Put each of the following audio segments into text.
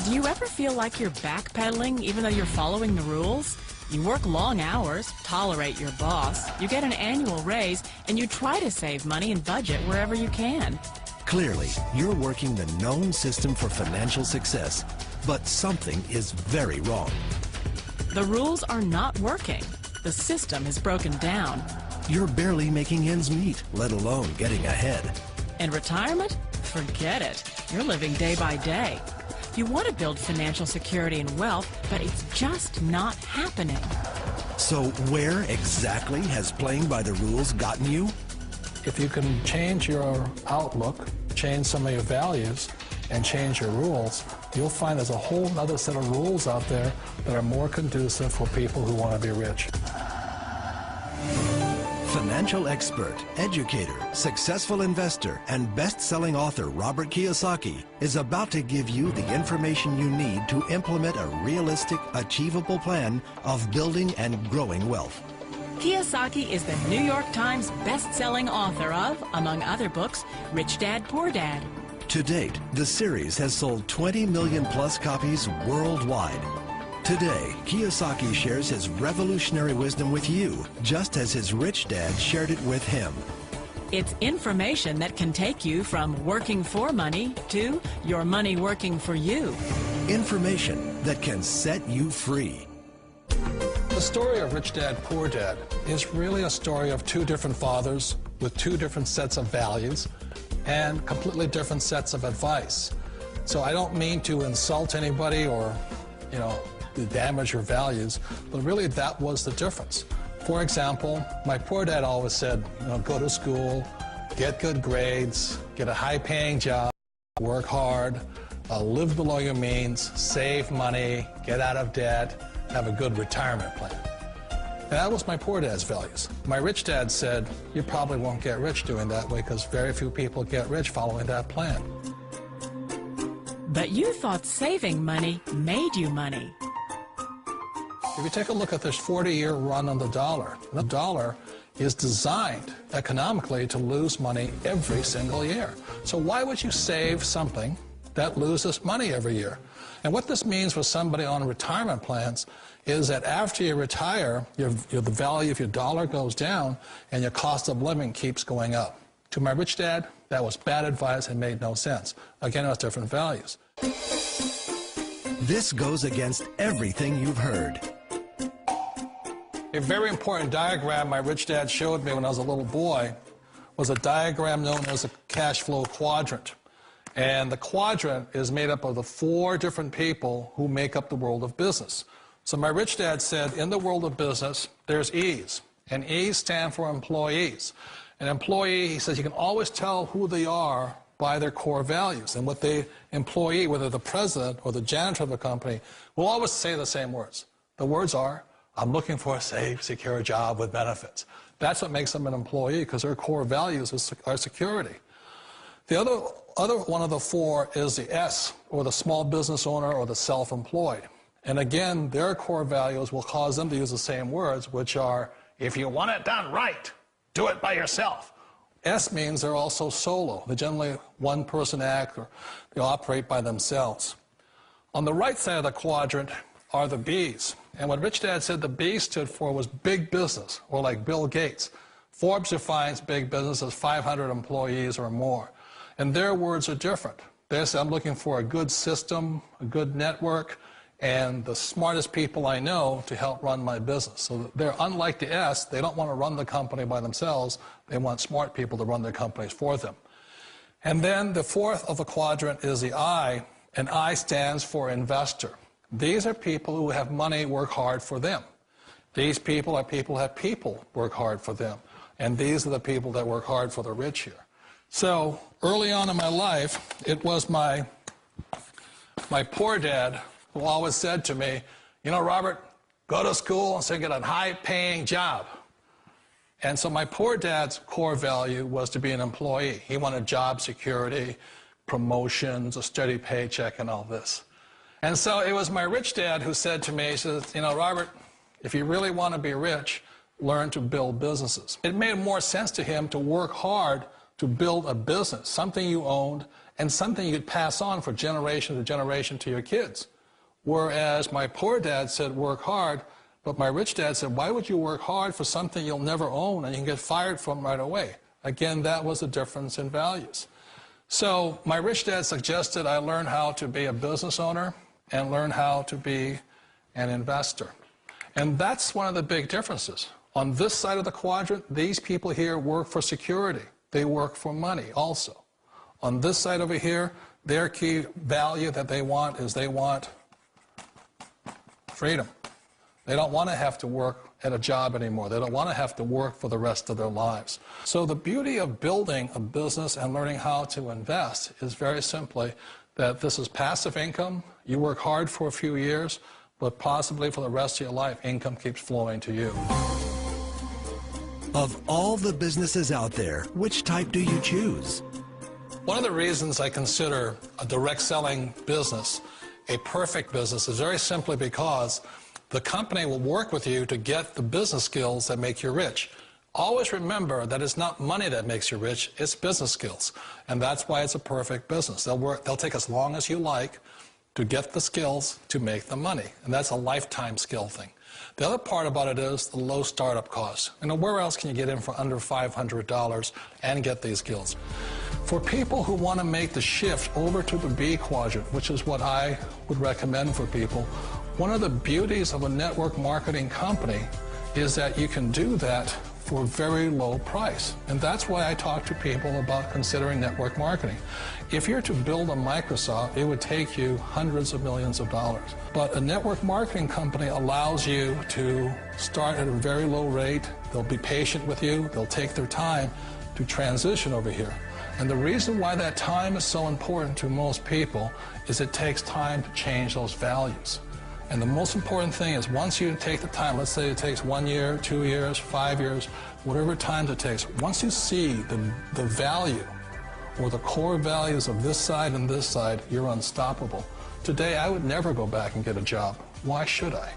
Do you ever feel like you're backpedaling even though you're following the rules? You work long hours, tolerate your boss, you get an annual raise, and you try to save money and budget wherever you can. Clearly, you're working the known system for financial success, but something is very wrong. The rules are not working. The system is broken down. You're barely making ends meet, let alone getting ahead. And retirement? Forget it. You're living day by day. You want to build financial security and wealth, but it's just not happening. So where exactly has playing by the rules gotten you? If you can change your outlook, change some of your values, and change your rules, you'll find there's a whole other set of rules out there that are more conducive for people who want to be rich. Financial expert, educator, successful investor, and best-selling author Robert Kiyosaki is about to give you the information you need to implement a realistic, achievable plan of building and growing wealth. Kiyosaki is the New York Times best-selling author of, among other books, Rich Dad, Poor Dad. To date, the series has sold 20 million plus copies worldwide. Today, Kiyosaki shares his revolutionary wisdom with you, just as his rich dad shared it with him. It's information that can take you from working for money to your money working for you. Information that can set you free. The story of Rich Dad, Poor Dad is really a story of two different fathers with two different sets of values and completely different sets of advice. So I don't mean to insult anybody or, to damage your values, but really that was the difference. For example, my poor dad always said, go to school, get good grades, get a high-paying job, work hard, live below your means, save money, get out of debt, have a good retirement plan. And that was my poor dad's values. My rich dad said, you probably won't get rich doing that way because very few people get rich following that plan. But you thought saving money made you money. If you take a look at this 40-year run on the dollar is designed economically to lose money every single year. So why would you save something that loses money every year? And what this means for somebody on retirement plans is that after you retire, the value of your dollar goes down and your cost of living keeps going up. To my rich dad, that was bad advice and made no sense. Again, it was different values. This goes against everything you've heard. A very important diagram my rich dad showed me when I was a little boy was a diagram known as a cash flow quadrant. And the quadrant is made up of the 4 different people who make up the world of business. So my rich dad said, in the world of business, there's E's. And E's stand for employees. An employee, he says, you can always tell who they are by their core values. And what the employee, whether the president or the janitor of the company, will always say the same words. The words are, I'm looking for a safe, secure job with benefits. That's what makes them an employee, because their core values are security. The other one of the 4 is the S, or the small business owner or the self-employed. And again, their core values will cause them to use the same words, which are, if you want it done right, do it by yourself. S means they're also solo. They're generally one-person act, or they operate by themselves. On the right side of the quadrant are the B's. And what Rich Dad said the B stood for was big business, or like Bill Gates. Forbes defines big business as 500 employees or more. And their words are different. They say, I'm looking for a good system, a good network, and the smartest people I know to help run my business. So they're unlike the S. They don't want to run the company by themselves. They want smart people to run their companies for them. And then the 4th of the quadrant is the I, and I stands for investor. These are people who have money work hard for them. These people are people who have people work hard for them. And these are the people that work hard for the rich here. So early on in my life, it was my poor dad who always said to me, Robert, go to school and so get a high-paying job. And so my poor dad's core value was to be an employee. He wanted job security, promotions, a steady paycheck, and all this. And so it was my rich dad who said to me, he says, Robert, if you really want to be rich, learn to build businesses. It made more sense to him to work hard to build a business, something you owned and something you could pass on for generation to generation to your kids. Whereas my poor dad said, work hard, but my rich dad said, why would you work hard for something you'll never own and you can get fired from right away? Again, that was a difference in values. So my rich dad suggested I learn how to be a business owner and learn how to be an investor. And that's one of the big differences. On this side of the quadrant, these people here work for security. They work for money also. On this side over here, their key value that they want is they want freedom. They don't want to have to work at a job anymore. They don't want to have to work for the rest of their lives. So the beauty of building a business and learning how to invest is very simply that this is passive income. You work hard for a few years, but possibly for the rest of your life, income keeps flowing to you. Of all the businesses out there, which type do you choose? One of the reasons I consider a direct selling business a perfect business is very simply because the company will work with you to get the business skills that make you rich. Always remember that it's not money that makes you rich, it's business skills. And that's why it's a perfect business. They'll take as long as you like to get the skills to make the money. And that's a lifetime skill thing. The other part about it is the low startup costs. You know, where else can you get in for under $500 and get these skills? For people who want to make the shift over to the B quadrant, which is what I would recommend for people, one of the beauties of a network marketing company is that you can do that for a very low price. And that's why I talk to people about considering network marketing. If you're to build a Microsoft, it would take you hundreds of millions of dollars. But a network marketing company allows you to start at a very low rate. They'll be patient with you. They'll take their time to transition over here. And the reason why that time is so important to most people is it takes time to change those values. And the most important thing is once you take the time, let's say it takes 1 year, 2 years, 5 years, whatever time it takes, once you see the value or the core values of this side and this side, you're unstoppable. Today, I would never go back and get a job. Why should I?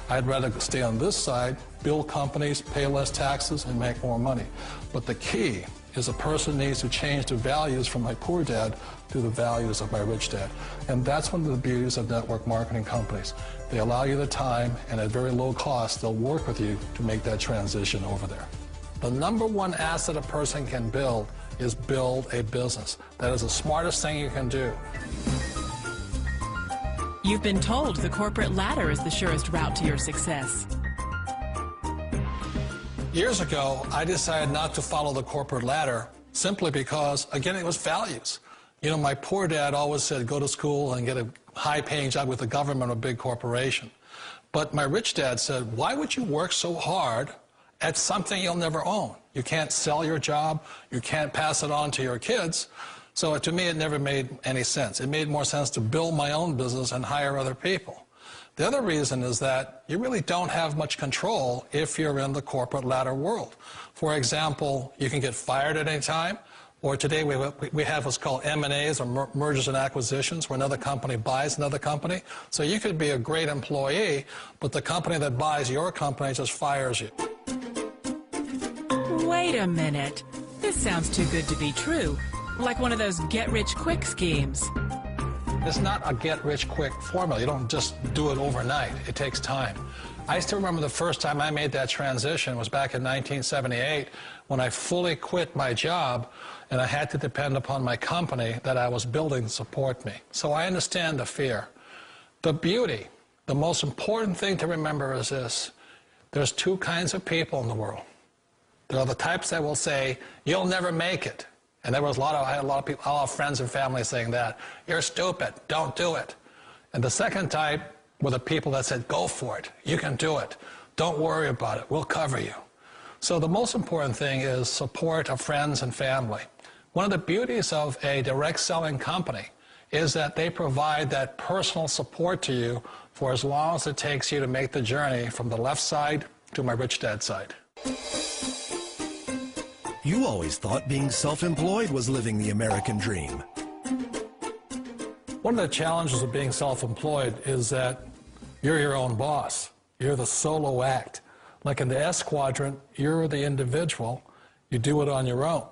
I'd rather stay on this side, build companies, pay less taxes, and make more money. But the key is a person needs to change the values from my poor dad to the values of my rich dad. And that's one of the beauties of network marketing companies. They allow you the time, and at very low cost, they'll work with you to make that transition over there. The number one asset a person can build is build a business. That is the smartest thing you can do. You've been told the corporate ladder is the surest route to your success. Years ago, I decided not to follow the corporate ladder simply because, again, it was values. You know, my poor dad always said, go to school and get a high-paying job with the government or a big corporation. But my rich dad said, why would you work so hard at something you'll never own? You can't sell your job. You can't pass it on to your kids. So to me, it never made any sense. It made more sense to build my own business and hire other people. The other reason is that you really don't have much control if you're in the corporate ladder world. For example, you can get fired at any time, or today we have what's called M&As, or mergers and acquisitions, where another company buys another company. So you could be a great employee, but the company that buys your company just fires you. Wait a minute. This sounds too good to be true. Like one of those get-rich-quick schemes. It's not a get-rich-quick formula. You don't just do it overnight. It takes time. I still remember the first time I made that transition was back in 1978 when I fully quit my job and I had to depend upon my company that I was building to support me. So I understand the fear. The beauty, the most important thing to remember is this. There's two kinds of people in the world. There are the types that will say, you'll never make it. And I had a lot of people, a lot of friends and family saying that. You're stupid, don't do it. And the second type were the people that said, go for it, you can do it. Don't worry about it, we'll cover you. So the most important thing is support of friends and family. One of the beauties of a direct selling company is that they provide that personal support to you for as long as it takes you to make the journey from the left side to my rich dad side. You always thought being self-employed was living the American dream. One of the challenges of being self-employed is that you're your own boss. You're the solo act. Like in the S quadrant, you're the individual. You do it on your own.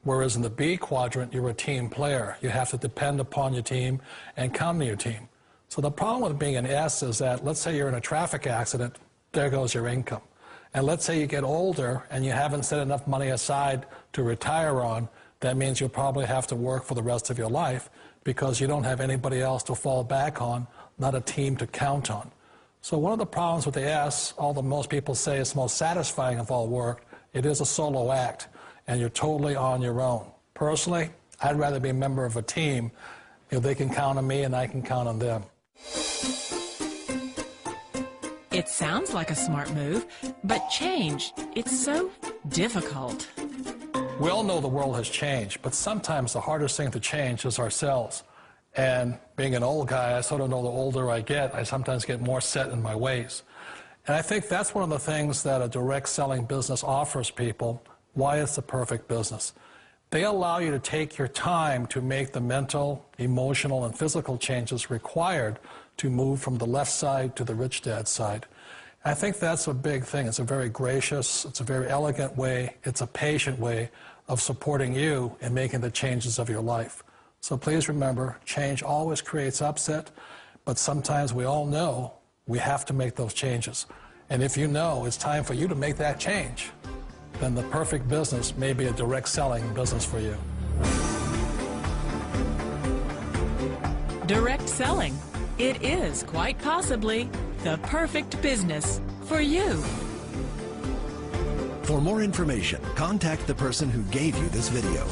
Whereas in the B quadrant, you're a team player. You have to depend upon your team and count on your team. So the problem with being an S is that, let's say you're in a traffic accident, there goes your income. And let's say you get older and you haven't set enough money aside to retire on, that means you'll probably have to work for the rest of your life because you don't have anybody else to fall back on, not a team to count on. So one of the problems with the S, although most people say it's the most satisfying of all work, it is a solo act, and you're totally on your own. Personally, I'd rather be a member of a team if they can count on me and I can count on them. It sounds like a smart move, but change, it's so difficult. We all know the world has changed, but sometimes the hardest thing to change is ourselves. And being an old guy, I sort of know the older I get, I sometimes get more set in my ways. And I think that's one of the things that a direct selling business offers people, why it's the perfect business. They allow you to take your time to make the mental, emotional, and physical changes required to move from the left side to the rich dad side. I think that's a big thing. It's a very gracious, it's a very elegant way, it's a patient way of supporting you in making the changes of your life. So please remember, change always creates upset, but sometimes we all know we have to make those changes. And if you know it's time for you to make that change, then the perfect business may be a direct selling business for you. Direct selling. It is quite possibly the perfect business for you. For more information, contact the person who gave you this video.